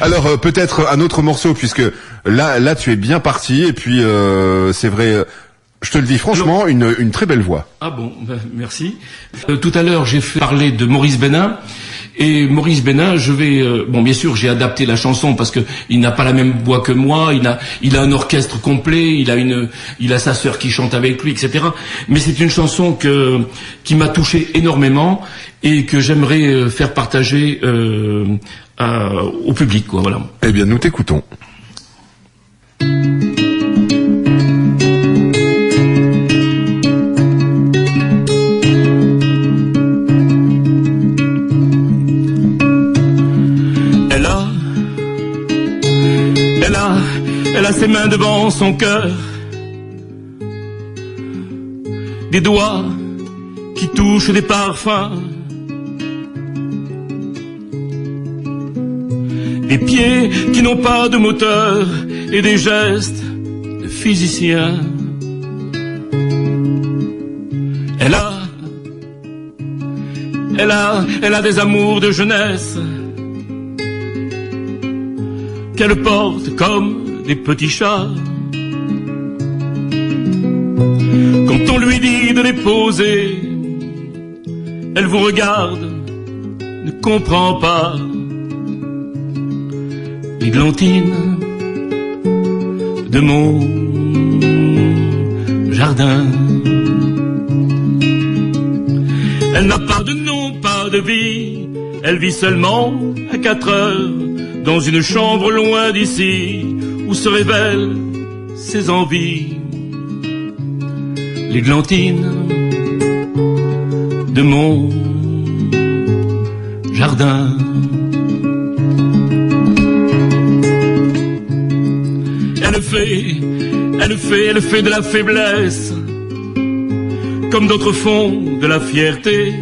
Alors peut-être un autre morceau, puisque là tu es bien parti, et puis c'est vrai, je te le dis franchement, une très belle voix. Ah bon, merci. Tout à l'heure j'ai fait parler de Maurice Bénin. Et Maurice Bénin, je vais bon, bien sûr, j'ai adapté la chanson parce que il n'a pas la même voix que moi, il a un orchestre complet, il a sa sœur qui chante avec lui, etc. Mais c'est une chanson qui m'a touché énormément et que j'aimerais faire partager au public, quoi, voilà. Eh bien, nous t'écoutons. Elle a ses mains devant son cœur, des doigts qui touchent des parfums, des pieds qui n'ont pas de moteur et des gestes de physicien. Elle a des amours de jeunesse qu'elle porte comme des petits chats. Quand on lui dit de les poser, elle vous regarde, ne comprend pas. L'églantine de mon jardin. Elle n'a pas de nom, pas de vie, elle vit seulement à 4 heures dans une chambre loin d'ici, où se révèlent ses envies. L'églantine de mon jardin. Elle fait de la faiblesse, comme d'autres font de la fierté.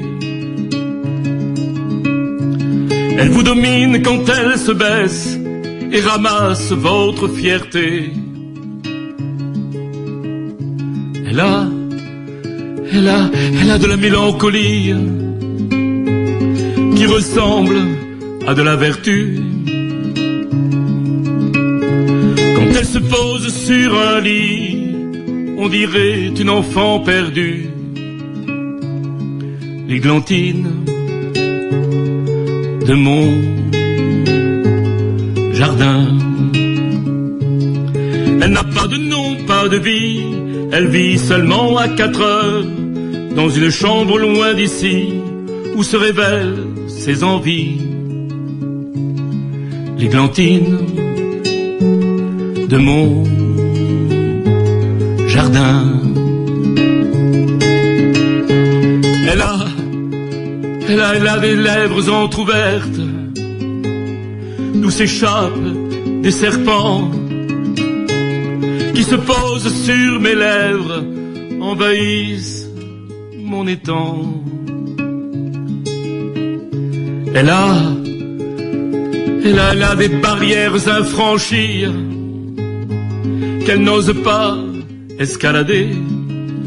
Elle vous domine quand elle se baisse et ramasse votre fierté. Elle a de la mélancolie qui ressemble à de la vertu. Quand elle se pose sur un lit, on dirait une enfant perdue. L'églantine de mon jardin. Elle n'a pas de nom, pas de vie, elle vit seulement à 4 heures dans une chambre loin d'ici, où se révèlent ses envies. L'églantine de mon jardin. Elle a des lèvres entr'ouvertes, d'où s'échappent des serpents qui se posent sur mes lèvres, envahissent mon étang. Elle a des barrières à franchir qu'elle n'ose pas escalader.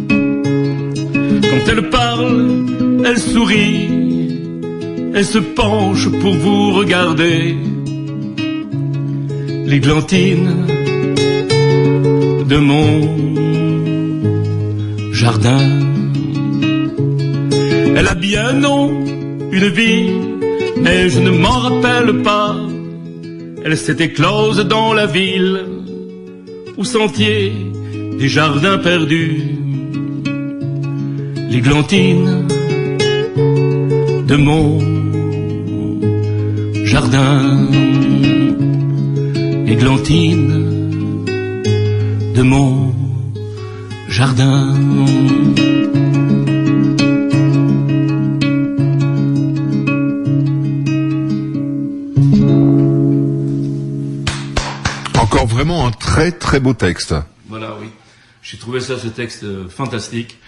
Quand elle parle, elle sourit, elle se penche pour vous regarder. L'églantine de mon jardin. Elle a bien non une vie, mais je ne m'en rappelle pas. Elle s'est éclose dans la ville, au sentier des jardins perdus. L'églantine de mon jardin. L'églantine de mon jardin. Encore vraiment un très très beau texte. Voilà, oui. J'ai trouvé ça, ce texte fantastique.